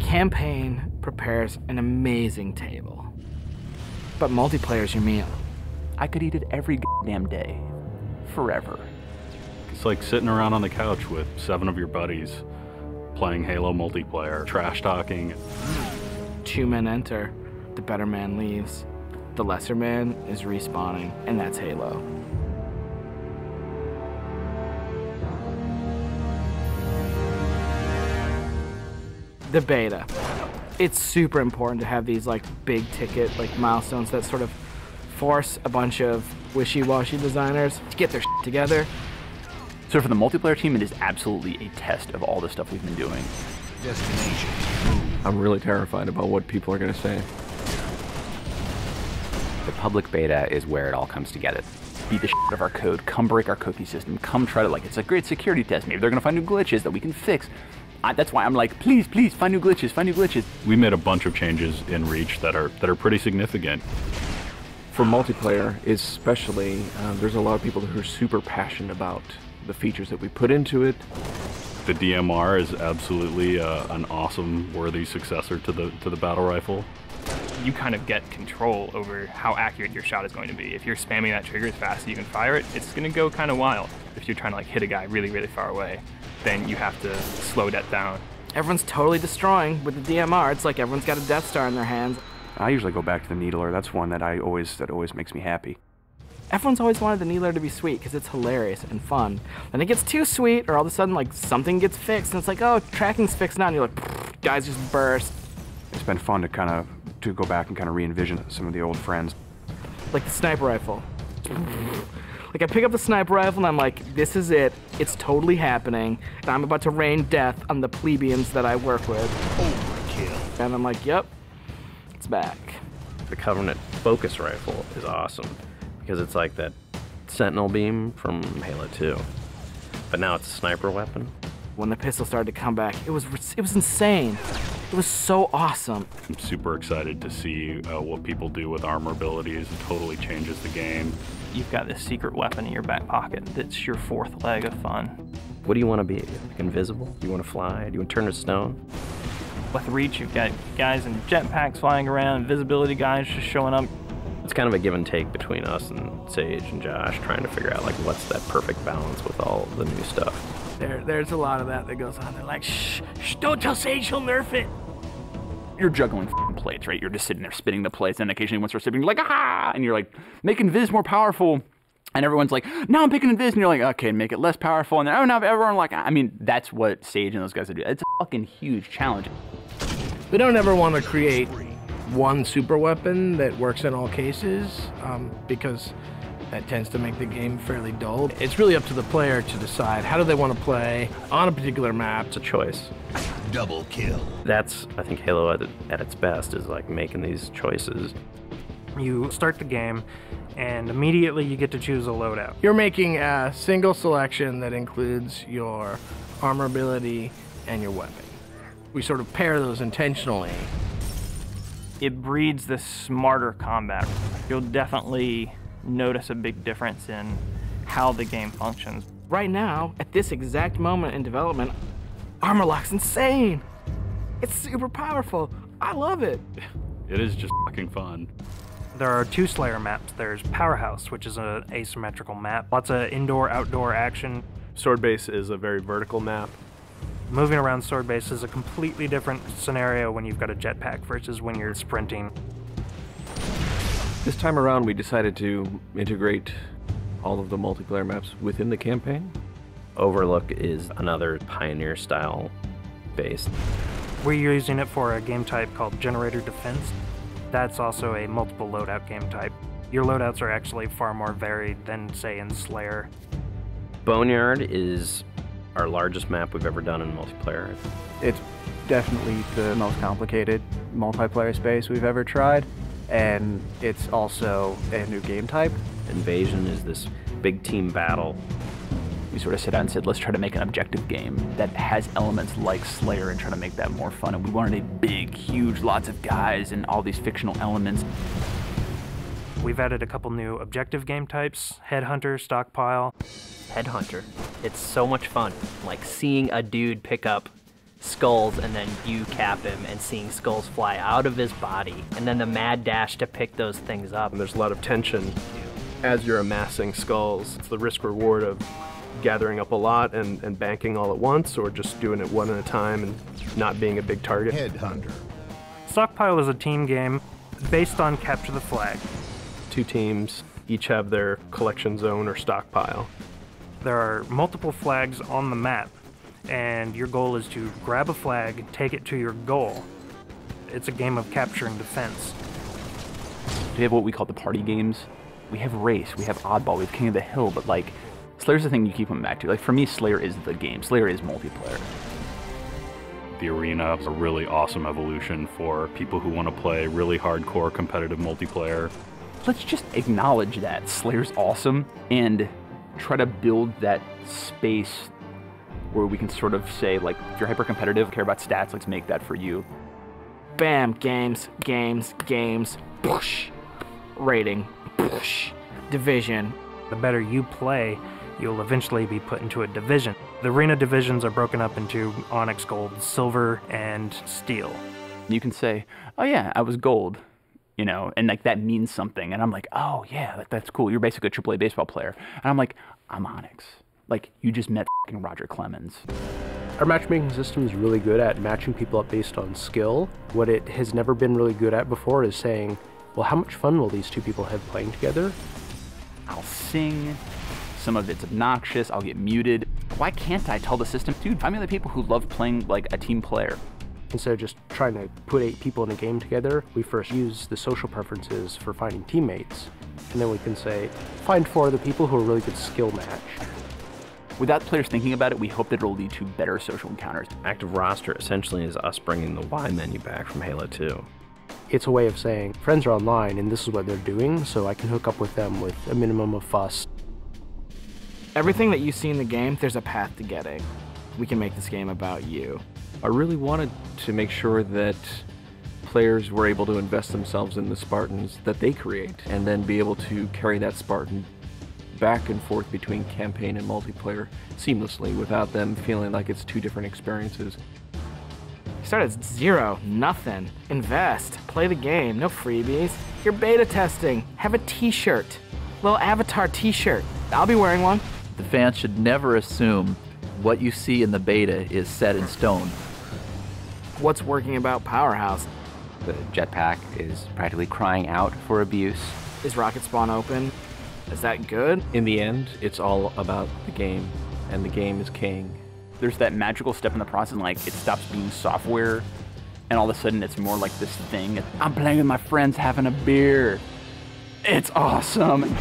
campaign prepares an amazing table, but multiplayer's your meal. I could eat it every damn day, forever. It's like sitting around on the couch with 7 of your buddies, playing Halo multiplayer, trash talking. 2 men enter, the better man leaves. The lesser man is respawning, and that's Halo. The beta. It's super important to have these like big ticket like milestones that sort of force a bunch of wishy-washy designers to get their shit together. So for the multiplayer team, it is absolutely a test of all the stuff we've been doing. Destination. I'm really terrified about what people are going to say. The public beta is where it all comes together. Beat the shit out of our code, come break our cookie system, come try to, like, it's a great security test. Maybe they're going to find new glitches that we can fix. That's why I'm like, please, please, find new glitches, find new glitches. We made a bunch of changes in Reach that are pretty significant. For multiplayer, especially, there's a lot of people who are super passionate about the features that we put into it. The DMR is absolutely an awesome, worthy successor to the battle rifle. You kind of get control over how accurate your shot is going to be. If you're spamming that trigger as fast as you can fire it, it's going to go kind of wild. If you're trying to like hit a guy really, really far away, then you have to slow that down. Everyone's totally destroying with the DMR. It's like everyone's got a Death Star in their hands. I usually go back to the Needler. That's one that always makes me happy. Everyone's always wanted the Needler to be sweet because it's hilarious and fun. Then it gets too sweet, or all of a sudden like something gets fixed, and it's like, oh, tracking's fixed now, and you're like, guys just burst. It's been fun to go back and kind of re-envision some of the old friends. Like the sniper rifle. Like I pick up the sniper rifle and I'm like, this is it. It's totally happening. And I'm about to rain death on the plebeians that I work with. Overkill. And I'm like, yep, it's back. The Covenant focus rifle is awesome because it's like that Sentinel beam from Halo 2, but now it's a sniper weapon. When the pistol started to come back, it was insane. It was so awesome. I'm super excited to see what people do with armor abilities. It totally changes the game. You've got this secret weapon in your back pocket that's your 4th leg of fun. What do you want to be? Like invisible? Do you want to fly? Do you want to turn to stone? With Reach, you've got guys in jetpacks flying around, invisibility guys just showing up. It's kind of a give and take between us and Sage and Josh trying to figure out like what's that perfect balance with all the new stuff. There's a lot of that goes on. They're like, shh, don't tell Sage, he'll nerf it. You're juggling plates, right? You're just sitting there spinning the plates, and occasionally one starts spinning, you're like, ah! And you're like, making Viz more powerful. And everyone's like, no, I'm picking Viz. And you're like, okay, make it less powerful. And then, oh, now everyone like, I mean, that's what Sage and those guys do. It's a fucking huge challenge. We don't ever want to create one super weapon that works in all cases, because that tends to make the game fairly dull. It's really up to the player to decide how do they want to play on a particular map. It's a choice. Double kill. That's, I think, Halo at its best is like making these choices. You start the game, and immediately you get to choose a loadout. You're making a single selection that includes your armor ability and your weapon. We sort of pair those intentionally. It breeds this smarter combat. You'll definitely notice a big difference in how the game functions. Right now, at this exact moment in development, Armor Lock's insane. It's super powerful. I love it. It is just fucking fun. There are 2 Slayer maps. There's Powerhouse, which is an asymmetrical map. Lots of indoor-outdoor action. Sword Base is a very vertical map. Moving around Sword Base is a completely different scenario when you've got a jetpack versus when you're sprinting. This time around, we decided to integrate all of the multiplayer maps within the campaign. Overlook is another Pioneer-style base. We're using it for a game type called Generator Defense. That's also a multiple loadout game type. Your loadouts are actually far more varied than, say, in Slayer. Boneyard is our largest map we've ever done in multiplayer. It's definitely the most complicated multiplayer space we've ever tried, and it's also a new game type. Invasion is this big team battle. We sort of sat down and said, let's try to make an objective game that has elements like Slayer and try to make that more fun. And we wanted a big, huge, lots of guys and all these fictional elements. We've added a couple new objective game types, Headhunter, Stockpile. Headhunter. It's so much fun. Like seeing a dude pick up skulls and then you cap him and seeing skulls fly out of his body, and then the mad dash to pick those things up. And there's a lot of tension as you're amassing skulls. It's the risk reward of gathering up a lot and banking all at once, or just doing it one at a time and not being a big target. Headhunter. Stockpile is a team game based on capture the flag. 2 teams each have their collection zone or stockpile. There are multiple flags on the map, and your goal is to grab a flag, take it to your goal. It's a game of capture and defense. We have what we call the party games. We have Race, we have Oddball, we have King of the Hill, but like, Slayer's the thing you keep coming back to. Like, for me, Slayer is the game. Slayer is multiplayer. The arena is a really awesome evolution for people who want to play really hardcore competitive multiplayer. Let's just acknowledge that Slayer's awesome and try to build that space where we can sort of say, like, if you're hyper competitive, care about stats, let's make that for you. Bam, games, games, games, push. Rating, push. Division. The better you play, you'll eventually be put into a division. The arena divisions are broken up into Onyx, Gold, Silver, and Steel. You can say, oh yeah, I was Gold, you know, and like that means something. And I'm like, oh yeah, that's cool. You're basically a AAA baseball player. And I'm like, I'm Onyx. Like, you just met fucking Roger Clemens. Our matchmaking system is really good at matching people up based on skill. What it has never been really good at before is saying, well, how much fun will these 2 people have playing together? I'll sing. Some of it's obnoxious, I'll get muted. Why can't I tell the system, dude, find me the people who love playing like a team player? Instead of just trying to put 8 people in a game together, we first use the social preferences for finding teammates. And then we can say, find 4 other people who are really good skill match. Without players thinking about it, we hope that it'll lead to better social encounters. Active roster essentially is us bringing the Y menu back from Halo 2. It's a way of saying, friends are online and this is what they're doing, so I can hook up with them with a minimum of fuss. Everything that you see in the game, there's a path to getting. We can make this game about you. I really wanted to make sure that players were able to invest themselves in the Spartans that they create, and then be able to carry that Spartan back and forth between campaign and multiplayer seamlessly without them feeling like it's 2 different experiences. Start at 0, nothing. Invest, play the game, no freebies. You're beta testing, have a t-shirt. Little avatar t-shirt. I'll be wearing one. The fans should never assume what you see in the beta is set in stone. What's working about Powerhouse? The jetpack is practically crying out for abuse. Is Rocket Spawn open? Is that good? In the end, it's all about the game, and the game is king. There's that magical step in the process, and like, it stops being software, and all of a sudden it's more like this thing. I'm playing with my friends having a beer. It's awesome.